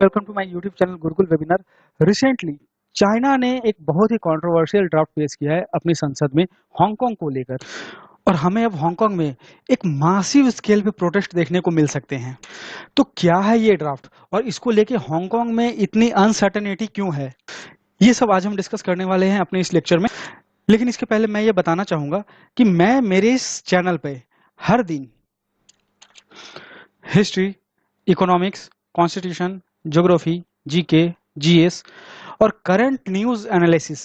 Welcome to my YouTube channel Gurukul webinar. Recently China ने एक बहुत ही कंट्रोवर्शियल ड्राफ्ट पेश किया है अपनी संसद में हांगकांग को लेकर, और हमें अब हांगकांग में एक मासिव स्केल पे प्रोटेस्ट देखने को मिल सकते हैं। तो क्या है ये ड्राफ्ट और इसको लेके हांगकांग में इतनी अनसर्टेनिटी क्यों है, ये सब आज हम डिस्कस करने वाले हैं अपने इस लेक्चर में। लेकिन इसके पहले मैं ये बताना चाहूंगा कि मैं मेरे इस चैनल पे हर दिन history, economics, constitution, geography, GK, GS और करंट न्यूज एनालिसिस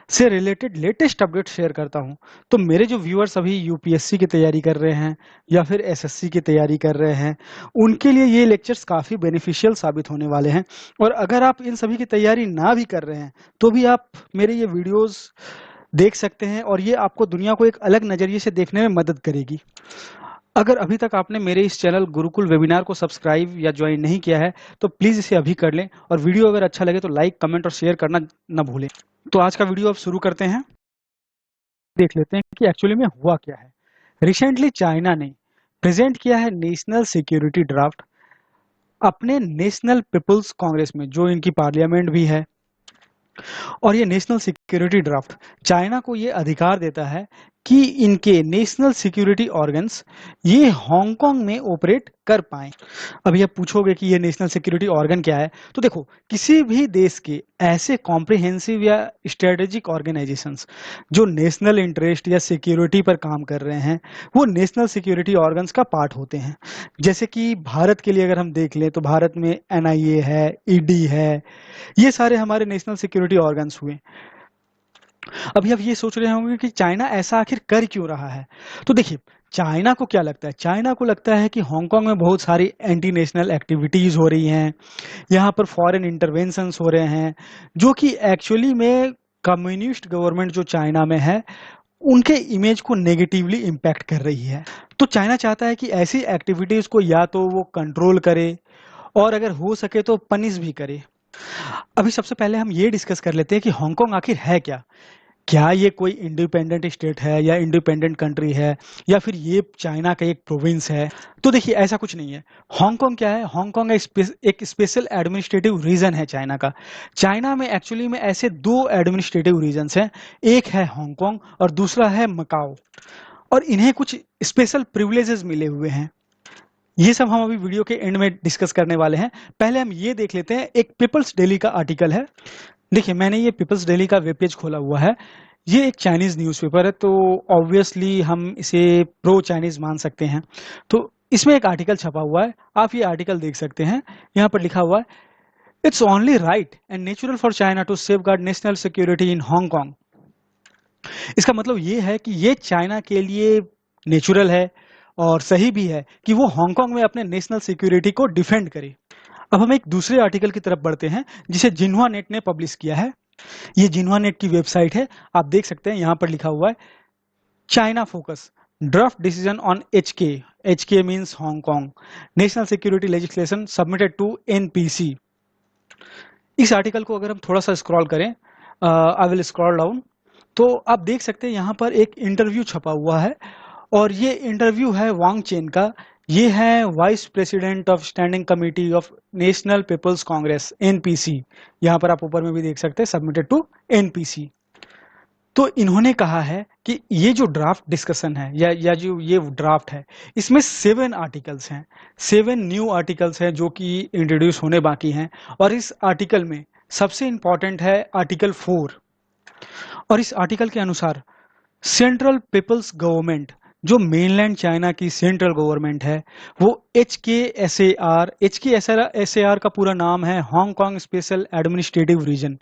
से रिलेटेड लेटेस्ट अपडेट शेयर करता हूं। तो मेरे जो व्यूअर्स अभी यूपीएससी की तैयारी कर रहे हैं या फिर एसएससी की तैयारी कर रहे हैं, उनके लिए ये लेक्चर्स काफी बेनिफिशियल साबित होने वाले हैं। और अगर आप इन सभी की तैयारी ना भी कर रहे हैं तो भी आप मेरे ये वीडियोस देख सकते हैं और ये आपको दुनिया को एक अलग नजरिए से देखने में मदद करेगी। अगर अभी तक आपने मेरे इस चैनल गुरुकुल वेबिनार को सब्सक्राइब या ज्वाइन नहीं किया है तो प्लीज इसे अभी कर लें, और वीडियो अगर अच्छा लगे तो लाइक, कमेंट और शेयर करना न भूलें। तो आज का वीडियो अब शुरू करते हैं। देख लेते हैं कि एक्चुअली में हुआ क्या है। रिसेंटली चाइना ने प्रेजेंट किया है नेशनल सिक्योरिटी ड्राफ्ट अपने नेशनल पीपल्स कांग्रेस में, जो इनकी पार्लियामेंट भी है। और ये नेशनल सिक्योरिटी ड्राफ्ट चाइना को ये अधिकार देता है कि इनके नेशनल सिक्योरिटी ऑर्गन्स ये हांगकांग में ऑपरेट कर पाएं। अब ये पूछोगे कि ये नेशनल सिक्योरिटी ऑर्गन क्या है, तो देखो, किसी भी देश के ऐसे कॉम्प्रिहेंसिव या स्ट्रेटेजिक ऑर्गेनाइजेशंस जो नेशनल इंटरेस्ट या सिक्योरिटी पर काम कर रहे हैं, वो नेशनल सिक्योरिटी ऑर्गन्स का पार्ट होते हैं। जैसे कि भारत के लिए अगर हम देख लें तो भारत में एनआईए है, ईडी है, ये सारे हमारे नेशनल सिक्योरिटी ऑर्गन्स हुए। अभी आप ये सोच रहे होंगे कि चाइना ऐसा आखिर कर क्यों रहा है। तो देखिए, चाइना को क्या लगता है, चाइना को लगता है कि हांगकांग में बहुत सारी एंटी नेशनल एक्टिविटीज हो रही हैं, यहाँ पर फॉरेन इंटरवेंशंस हो रहे हैं, जो कि एक्चुअली में कम्युनिस्ट गवर्नमेंट जो चाइना में है उनके इमेज को नेगेटिवली इम्पैक्ट कर रही है। तो चाइना चाहता है कि ऐसी एक्टिविटीज को या तो वो कंट्रोल करे और अगर हो सके तो पनिश भी करे। अभी सबसे पहले हम ये डिस्कस कर लेते हैं कि हांगकांग आखिर है क्या। क्या ये कोई इंडिपेंडेंट स्टेट है या इंडिपेंडेंट कंट्री है, या फिर ये चाइना का एक प्रोविंस है? तो देखिए, ऐसा कुछ नहीं है। हांगकांग क्या है? हांगकांग एक स्पेशल एडमिनिस्ट्रेटिव रीजन है चाइना का। चाइना में एक्चुअली में ऐसे दो एडमिनिस्ट्रेटिव रीजन्स हैं, एक है हांगकांग और दूसरा है मकाओ। और इन्हें कुछ स्पेशल प्रिविलेजेस मिले हुए हैं। ये सब हम अभी वीडियो के एंड में डिस्कस करने वाले हैं। पहले हम ये देख लेते हैं, एक पीपल्स डेली का आर्टिकल है। देखिए, मैंने ये पीपल्स डेली का वेब पेज खोला हुआ है। ये एक चाइनीज न्यूज़पेपर है, तो ऑब्वियसली हम इसे प्रो चाइनीज मान सकते हैं। तो इसमें एक आर्टिकल छपा हुआ है, आप ये आर्टिकल देख सकते हैं। यहाँ पर लिखा हुआ है, it's only right and natural for China to safeguard national security in Hong Kong. इसका मतलब ये है कि ये चाइना के लिए नेचुरल है और सही भी है कि वो हांगकांग में अपने नेशनल सिक्योरिटी को डिफेंड करे। अब हम एक दूसरे आर्टिकल की तरफ बढ़ते हैं जिसे जिन्हुआ नेट ने पब्लिश किया है। ये जिन्हुआ नेट की वेबसाइट है, आप देख सकते हैं। यहाँ पर लिखा हुआ है, China focus draft decision on HK, HK means Hong Kong, national security legislation submitted to NPC. इस आर्टिकल को अगर हम थोड़ा सा स्क्रॉल करें, आई विल स्क्रॉल डाउन, तो आप देख सकते हैं यहाँ पर एक इंटरव्यू छपा हुआ है, और ये इंटरव्यू है वांग चेन का। ये है vice president of standing committee of national people's congress, NPC. यहाँ पर आप ऊपर में भी देख सकते हैं, सबमिटेड टू एनपीसी। तो इन्होंने कहा है कि ये जो ड्राफ्ट डिस्कशन है या जो ये ड्राफ्ट है, इसमें 7 आर्टिकल्स हैं, 7 न्यू आर्टिकल्स हैं जो कि इंट्रोड्यूस होने बाकी हैं। और इस आर्टिकल में सबसे इंपॉर्टेंट है आर्टिकल 4। और इस आर्टिकल के अनुसार सेंट्रल पीपल्स गवर्नमेंट, जो मेनलैंड चाइना की सेंट्रल गवर्नमेंट है, वो HKSAR, HKSAR का पूरा नाम है हांगकांग स्पेशल एडमिनिस्ट्रेटिव रीजन।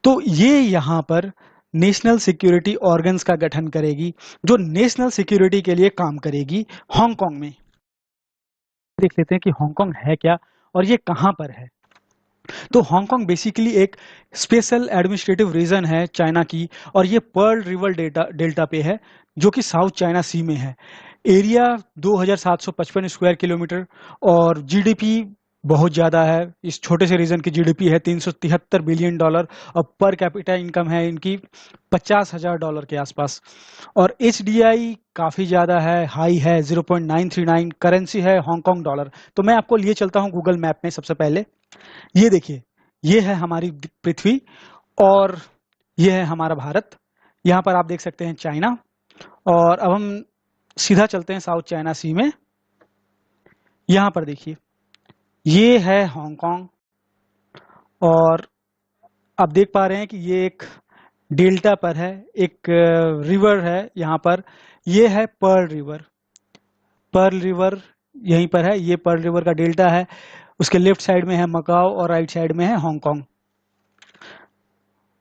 तो ये यहाँ पर नेशनल सिक्योरिटी ऑर्गन्स का गठन करेगी, जो नेशनल सिक्योरिटी के लिए काम करेगी हांगकांग में। देख लेते हैं कि हांगकांग है क्या और ये कहां पर है। तो हांगकांग बेसिकली एक स्पेशल एडमिनिस्ट्रेटिव रीजन है चाइना की, और ये पर्ल रिवर डेल्टा पे है, जो कि साउथ चाइना सी में है। एरिया 2755 स्क्वायर किलोमीटर, और जीडीपी बहुत ज्यादा है। इस छोटे से रीजन की जीडीपी है $373 बिलियन और पर कैपिटा इनकम है इनकी $50,000 के आसपास। और एचडीआई काफी ज्यादा है, हाई है 0.939। करेंसी है हांगकांग डॉलर। तो मैं आपको लिए चलता हूं गूगल मैप में। सबसे पहले ये देखिए, ये है हमारी पृथ्वी और ये है हमारा भारत। यहाँ पर आप देख सकते हैं चाइना। और अब हम सीधा चलते हैं साउथ चाइना सी में। यहाँ पर देखिए, ये है हांगकांग और आप देख पा रहे हैं कि ये एक डेल्टा पर है, एक रिवर है यहाँ पर। ये है पर्ल रिवर। पर्ल रिवर यहीं पर है, ये पर्ल रिवर का डेल्टा है। उसके लेफ्ट साइड में है मकाओ और राइट साइड में है हांगकांग।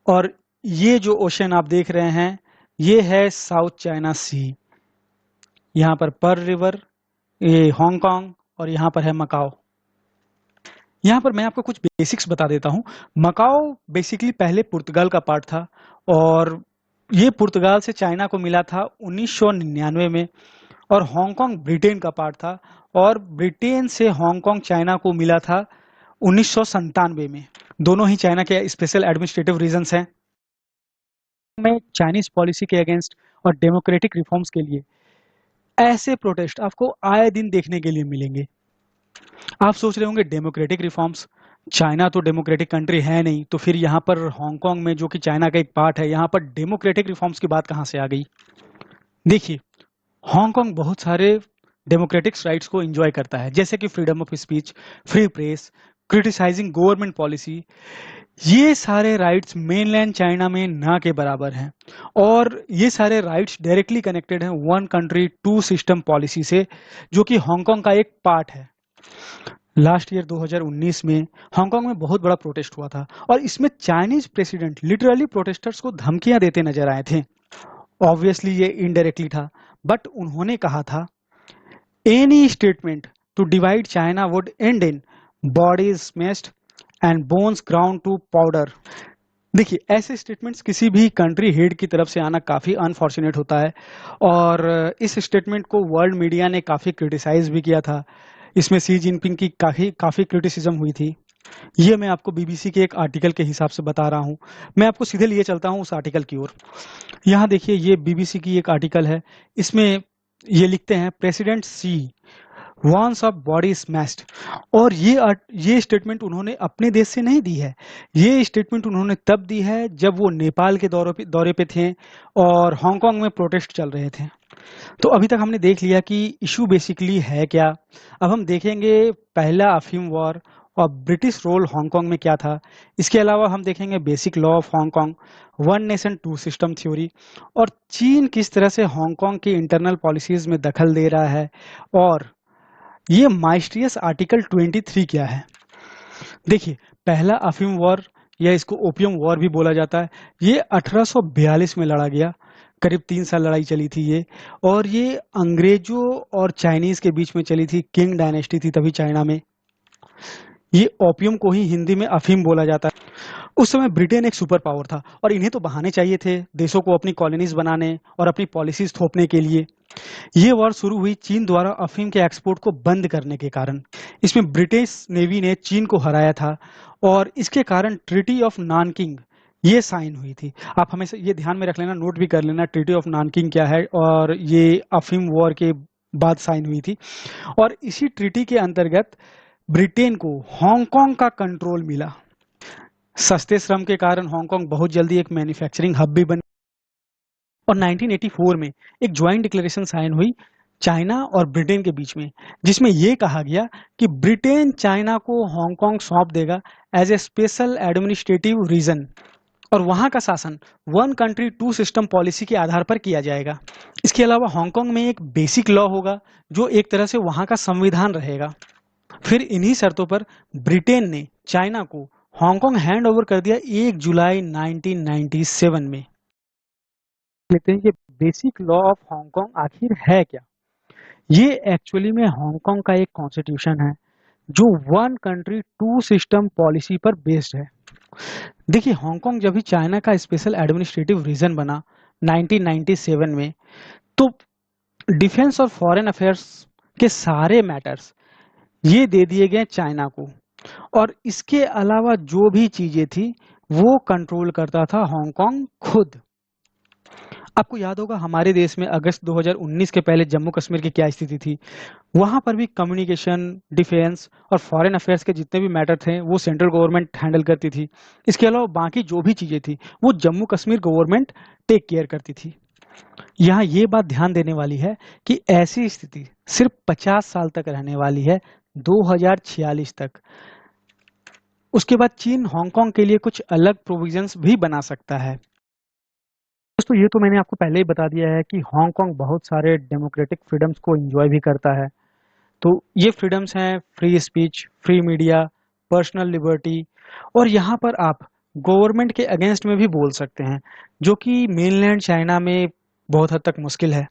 और ये जो ओशन आप देख रहे हैं, ये है साउथ चाइना सी। यहाँ पर पर्ल रिवर, ये हांगकांग और यहाँ पर है मकाओ। यहाँ पर मैं आपको कुछ बेसिक्स बता देता हूँ। मकाओ बेसिकली पहले पुर्तगाल का पार्ट था और ये पुर्तगाल से चाइना को मिला था 1999 में। और हांगकांग ब्रिटेन का पार्ट था और ब्रिटेन से हांगकांग चाइना को मिला था 1997 में। दोनों ही चाइना के स्पेशल एडमिनिस्ट्रेटिव रीजन्स हैं। में चाइनीज पॉलिसी के अगेंस्ट और डेमोक्रेटिक रिफॉर्म्स के लिए ऐसे प्रोटेस्ट आपको आए दिन देखने के लिए मिलेंगे। आप सोच रहे होंगे डेमोक्रेटिक रिफॉर्म्स, चाइना तो डेमोक्रेटिक कंट्री है नहीं, तो फिर यहाँ पर हांगकांग में जो कि चाइना का एक पार्ट है, यहाँ पर डेमोक्रेटिक रिफॉर्म्स की बात कहाँ से आ गई? देखिए, हांगकांग बहुत सारे डेमोक्रेटिक राइट्स को एंजॉय करता है, जैसे कि freedom of speech, free press, criticising government policy. ये सारे राइट्स मेनलैंड चाइना में ना के बराबर हैं और ये सारे राइट्स डायरेक्टली कनेक्टेड हैं one country two system policy से, जो कि हांगकांग का एक पार्ट है। लास्ट ईयर 2019 में हांगकांग में बहुत बड़ा प्रोटेस्ट हुआ था और इसमें चाइनीज प्रेसिडेंट लिटरली प्रोटेस्टर्स को धमकियां देते नजर आए थे। ऑब्वियसली ये इनडायरेक्टली था, बट उन्होंने कहा था any statement to divide China would end in bodies smashed and bones ground to powder. देखिए, ऐसे स्टेटमेंट्स किसी भी कंट्री हेड की तरफ से आना काफी अनफॉर्चुनेट होता है और इस स्टेटमेंट को वर्ल्ड मीडिया ने काफी क्रिटिसाइज भी किया था। इसमें सी जिनपिंग की काफी क्रिटिसिज्म हुई थी। ये मैं आपको बीबीसी के एक आर्टिकल के हिसाब से बता रहा हूं। मैं आपको सीधे लिए चलता हूं उस आर्टिकल की ओर। यहाँ देखिए, ये बीबीसी की एक आर्टिकल है। इसमें ये लिखते हैं president Xi warns of body smashed. और ये स्टेटमेंट उन्होंने अपने देश से नहीं दी है। ये स्टेटमेंट उन्होंने तब दी है जब वो नेपाल के दौरे पे थे और हांगकांग में प्रोटेस्ट चल रहे थे। तो अभी तक हमने देख लिया कि इशू बेसिकली है क्या। अब हम देखेंगे पहला अफीम वॉर और ब्रिटिश रोल हांगकांग में क्या था। इसके अलावा हम देखेंगे basic law of Hong Kong, one nation two system theory और चीन किस तरह से हांगकांग की इंटरनल पॉलिसीज में दखल दे रहा है। और ये माइस्ट्रियस आर्टिकल 23 क्या है। देखिए, पहला अफीम वॉर या इसको ओपियम वॉर भी बोला जाता है, ये 1842 में लड़ा गया। करीब 3 साल लड़ाई चली थी ये। और ये अंग्रेजों और चाइनीज के बीच में चली थी। किंग डायनेस्टी थी तभी चाइना में। ये ओपियम को ही हिंदी में अफीम बोला जाता है। उस समय ब्रिटेन एक सुपर पावर था और इन्हें तो बहाने चाहिए थे देशों को अपनी कॉलोनीज बनाने और अपनी पॉलिसीज थोपने के लिए। ये वॉर शुरू हुई चीन द्वारा अफीम के एक्सपोर्ट को बंद करने के कारण। इसमें ब्रिटिश नेवी ने चीन को हराया था और इसके कारण ट्रीटी ऑफ नानकिंग ये साइन हुई थी। आप हमेशा ये ध्यान में रख लेना, नोट भी कर लेना ट्रीटी ऑफ नानकिंग क्या है। और ये अफीम वॉर के बाद साइन हुई थी और इसी ट्रीटी के अंतर्गत ब्रिटेन को हांगकांग का कंट्रोल मिला। सस्ते श्रम के कारण हांगकांग बहुत जल्दी एक मैन्युफैक्चरिंग हब भी बन। और 1984 में एक ज्वाइंट डिक्लेरेशन साइन हुई चाइना और ब्रिटेन के बीच में, जिसमें यह कहा गया कि ब्रिटेन चाइना को हांगकांग सौंप देगा as a special administrative region और वहां का शासन one country two system policy के आधार पर किया जाएगा। इसके अलावा हांगकांग में एक बेसिक लॉ होगा जो एक तरह से वहां का संविधान रहेगा। फिर इन्हीं शर्तों पर ब्रिटेन ने चाइना को हांगकांग हैंड ओवर कर दिया 1 जुलाई 1997 में। लेते हैं ये बेसिक लॉ ऑफ हांगकांग आखिर है क्या। ये एक्चुअली में हांगकांग का एक कॉन्स्टिट्यूशन है जो one country two system policy पर बेस्ड है। देखिए, हांगकांग जब भी चाइना का स्पेशल एडमिनिस्ट्रेटिव रीजन बना 1997 में, तो डिफेंस और फॉरेन अफेयर्स के सारे मैटर्स ये दे दिए गए चाइना को। और इसके अलावा जो भी चीजें थी वो कंट्रोल करता था हांगकांग खुद। आपको याद होगा हमारे देश में अगस्त 2019 के पहले जम्मू कश्मीर की क्या स्थिति थी। वहां पर भी कम्युनिकेशन, डिफेंस और फॉरेन अफेयर्स के जितने भी मैटर थे वो सेंट्रल गवर्नमेंट हैंडल करती थी। इसके अलावा बाकी जो भी चीजें थी वो Jammu Kashmir government take care करती थी। यहाँ ये बात ध्यान देने वाली है कि ऐसी स्थिति सिर्फ 50 साल तक रहने वाली है, 2046 तक। उसके बाद चीन हांगकांग के लिए कुछ अलग प्रोविजंस भी बना सकता है। दोस्तों ये तो मैंने आपको पहले ही बता दिया है कि हांगकांग बहुत सारे डेमोक्रेटिक फ्रीडम्स को एंजॉय भी करता है। तो ये फ्रीडम्स हैं free speech, free media, personal liberty, और यहाँ पर आप गवर्नमेंट के अगेंस्ट में भी बोल सकते हैं, जो कि मेनलैंड चाइना में बहुत हद तक मुश्किल है।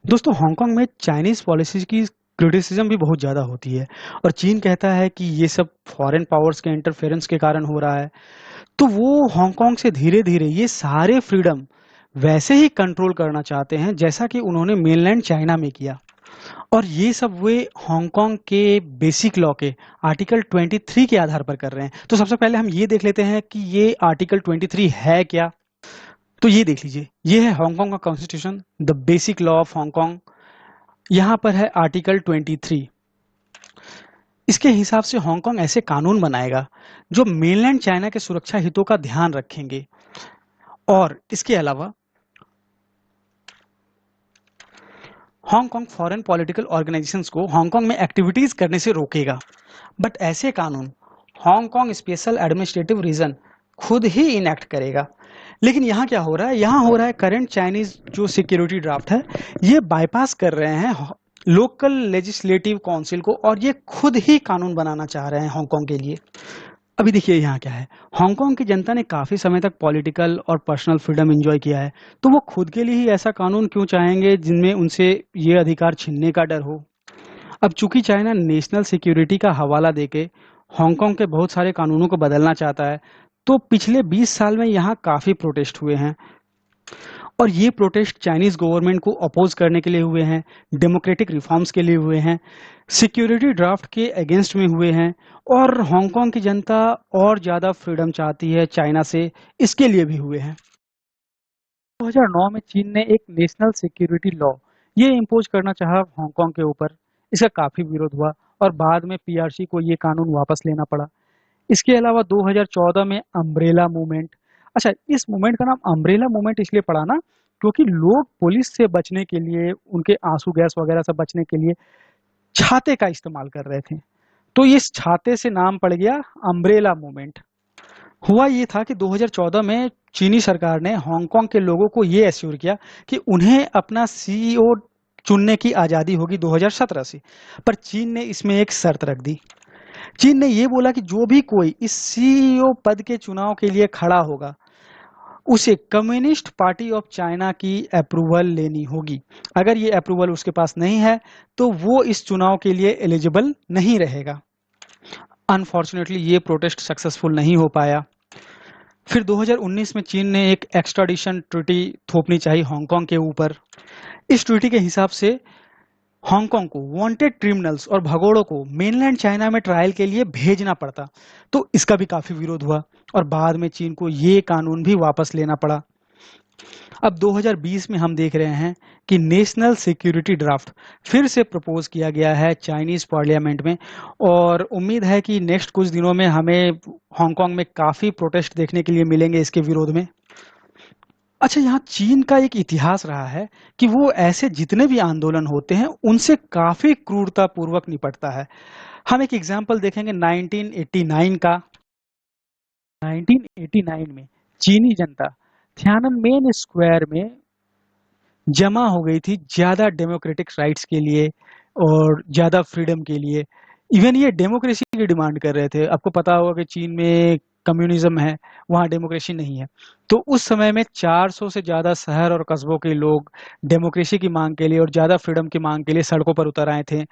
दोस्तों हांगकांग में चाइनीज पॉलिसीज की क्रिटिसिज्म भी बहुत ज्यादा होती है और चीन कहता है कि ये सब फॉरेन पावर्स के इंटरफेरेंस के कारण हो रहा है। तो वो हांगकांग से धीरे धीरे ये सारे फ्रीडम वैसे ही कंट्रोल करना चाहते हैं जैसा कि उन्होंने मेनलैंड चाइना में किया। और ये सब वे हांगकांग के बेसिक लॉ के आर्टिकल 23 के आधार पर कर रहे हैं। तो सबसे पहले हम ये देख लेते हैं कि ये आर्टिकल 23 है क्या। तो ये देख लीजिए, ये है हांगकांग का constitution, the basic law of Hong Kong. यहाँ पर है आर्टिकल 23। इसके हिसाब से हांगकांग ऐसे कानून बनाएगा जो मेनलैंड चाइना के सुरक्षा हितों का ध्यान रखेंगे। और इसके अलावा हांगकांग फॉरेन पॉलिटिकल ऑर्गेनाइजेशंस को हांगकांग में एक्टिविटीज करने से रोकेगा। बट ऐसे कानून हांगकांग स्पेशल एडमिनिस्ट्रेटिव रीजन खुद ही इनेक्ट करेगा। लेकिन यहाँ क्या हो रहा है, यहाँ हो रहा है करंट चाइनीज जो सिक्योरिटी ड्राफ्ट है ये बाईपास कर रहे हैं लोकल लेजिस्लेटिव काउंसिल को और ये खुद ही कानून बनाना चाह रहे हैं हांगकांग के लिए। अभी देखिए यहाँ क्या है, हांगकांग की जनता ने काफी समय तक पॉलिटिकल और पर्सनल फ्रीडम एंजॉय किया है, तो वो खुद के लिए ही ऐसा कानून क्यों चाहेंगे जिनमें उनसे ये अधिकार छीनने का डर हो। अब चूंकि चाइना नेशनल सिक्योरिटी का हवाला देके हांगकांग के बहुत सारे कानूनों को बदलना चाहता है, तो पिछले 20 साल में यहाँ काफी प्रोटेस्ट हुए हैं। और ये प्रोटेस्ट चाइनीज गवर्नमेंट को अपोज करने के लिए हुए हैं, डेमोक्रेटिक रिफॉर्म्स के लिए हुए हैं, सिक्योरिटी ड्राफ्ट के अगेंस्ट में हुए हैं, और हांगकांग की जनता और ज्यादा फ्रीडम चाहती है चाइना से, इसके लिए भी हुए हैं। 2009 में चीन ने एक नेशनल सिक्योरिटी लॉ ये इम्पोज करना चाहा हांगकांग के ऊपर। इसका काफी विरोध हुआ और बाद में पीआरसी को ये कानून वापस लेना पड़ा। इसके अलावा 2014 में अम्ब्रेला मूवमेंट। अच्छा, इस मूवमेंट का नाम अम्ब्रेला मूवमेंट इसलिए पड़ा ना क्योंकि लोग पुलिस से बचने के लिए, उनके आंसू गैस वगैरह से बचने के लिए छाते का इस्तेमाल कर रहे थे, तो इस छाते से नाम पड़ गया अम्ब्रेला मूवमेंट। हुआ ये था कि 2014 में चीनी सरकार ने हांगकांग के लोगों को ये एश्योर किया कि उन्हें अपना सीईओ चुनने की आजादी होगी 2017 से। पर चीन ने इसमें एक शर्त रख दी। चीन ने ये बोला कि जो भी कोई इस सीईओ पद के चुनाव के लिए खड़ा होगा उसे कम्युनिस्ट पार्टी ऑफ चाइना की अप्रूवल लेनी होगी। अगर ये अप्रूवल उसके पास नहीं है तो वो इस चुनाव के लिए एलिजिबल नहीं रहेगा। अनफॉर्चुनेटली ये प्रोटेस्ट सक्सेसफुल नहीं हो पाया। फिर 2019 में चीन ने एक एक्स्ट्राडिशन ट्रीटी थोपनी चाहिए हांगकांग के ऊपर। इस ट्रीटी के हिसाब से हांगकांग को वांटेड क्रिमिनल्स और भगोड़ों को मेनलैंड चाइना में ट्रायल के लिए भेजना पड़ता। तो इसका भी काफी विरोध हुआ और बाद में चीन को ये कानून भी वापस लेना पड़ा। अब 2020 में हम देख रहे हैं कि नेशनल सिक्योरिटी ड्राफ्ट फिर से प्रपोज किया गया है चाइनीज पार्लियामेंट में, और उम्मीद है कि नेक्स्ट कुछ दिनों में हमें हांगकांग में काफी प्रोटेस्ट देखने के लिए मिलेंगे इसके विरोध में। अच्छा, यहाँ चीन का एक इतिहास रहा है कि वो ऐसे जितने भी आंदोलन होते हैं उनसे काफी क्रूरता पूर्वक निपटता है। हम एक एग्जाम्पल देखेंगे 1989 का। 1989 में चीनी जनता थियाननमेन स्क्वायर में जमा हो गई थी ज्यादा डेमोक्रेटिक राइट्स के लिए और ज्यादा फ्रीडम के लिए। इवन ये डेमोक्रेसी की डिमांड कर रहे थे। आपको पता होगा कि चीन में कम्युनिज्म है, वहां डेमोक्रेसी नहीं है। तो उस समय में 400 से ज्यादा शहर और कस्बों के लोग डेमोक्रेसी की मांग के लिए और ज्यादा फ्रीडम की मांग के लिए सड़कों पर उतर आए थे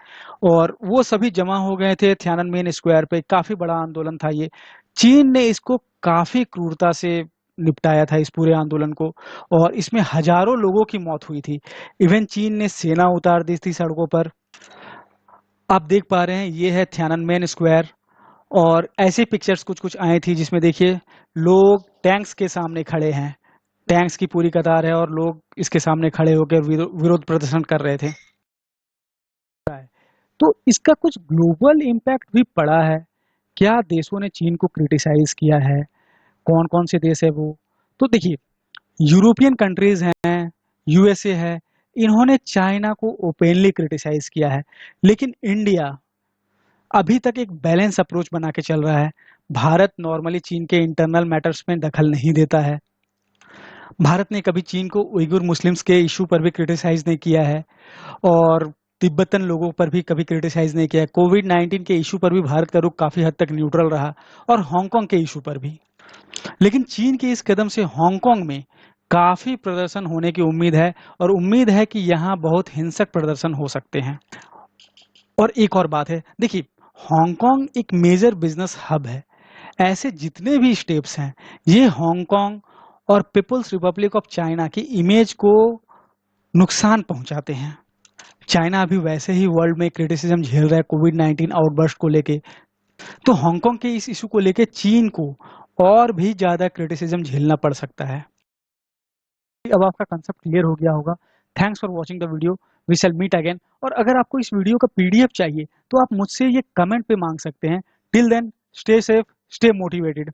और वो सभी जमा हो गए थे थियाननमेन स्क्वायर पे। काफी बड़ा आंदोलन था ये। चीन ने इसको काफी क्रूरता से निपटाया था इस पूरे आंदोलन को, और इसमें हजारों लोगों की मौत हुई थी। इवन चीन ने सेना उतार दी थी सड़कों पर। आप देख पा रहे हैं ये है थियाननमेन स्क्वायर, और ऐसी पिक्चर्स कुछ कुछ आई थी जिसमें देखिए लोग टैंक्स के सामने खड़े हैं, टैंक्स की पूरी कतार है और लोग इसके सामने खड़े होकर विरोध प्रदर्शन कर रहे थे। तो इसका कुछ ग्लोबल इम्पैक्ट भी पड़ा है। क्या देशों ने चीन को क्रिटिसाइज किया है, कौन कौन से देश है वो? तो देखिए, यूरोपियन कंट्रीज हैं, यूएसए है, इन्होंने चाइना को ओपनली क्रिटिसाइज किया है। लेकिन इंडिया अभी तक एक बैलेंस अप्रोच बना के चल रहा है। भारत नॉर्मली चीन के इंटरनल मैटर्स में दखल नहीं देता है। भारत ने कभी चीन को उइगुर मुस्लिम्स के इशू पर भी क्रिटिसाइज नहीं किया है, और तिब्बतन लोगों पर भी कभी क्रिटिसाइज नहीं किया है। कोविड-19 के इशू पर भी भारत का रुख काफी हद तक न्यूट्रल रहा, और हांगकांग के इशू पर भी। लेकिन चीन के इस कदम से हांगकांग में काफी प्रदर्शन होने की उम्मीद है, और उम्मीद है कि यहाँ बहुत हिंसक प्रदर्शन हो सकते हैं। और एक और बात है, देखिए हांगकांग एक मेजर बिजनेस हब है। ऐसे जितने भी स्टेप्स हैं, ये हांगकांग और पीपल्स रिपब्लिक ऑफ चाइना की इमेज को नुकसान पहुंचाते हैं। चाइना अभी वैसे ही वर्ल्ड में क्रिटिसिज्म झेल रहा है कोविड-19 आउटबर्स्ट को लेके, तो हांगकांग के इस इशू को लेके चीन को और भी ज्यादा क्रिटिसिज्म झेलना पड़ सकता है। अब आपका कंसेप्ट क्लियर हो गया होगा। Thanks for watching the video, we shall meet again. और अगर आपको इस वीडियो का पीडीएफ चाहिए तो आप मुझसे ये कमेंट पे मांग सकते हैं। Till then, stay safe, stay motivated.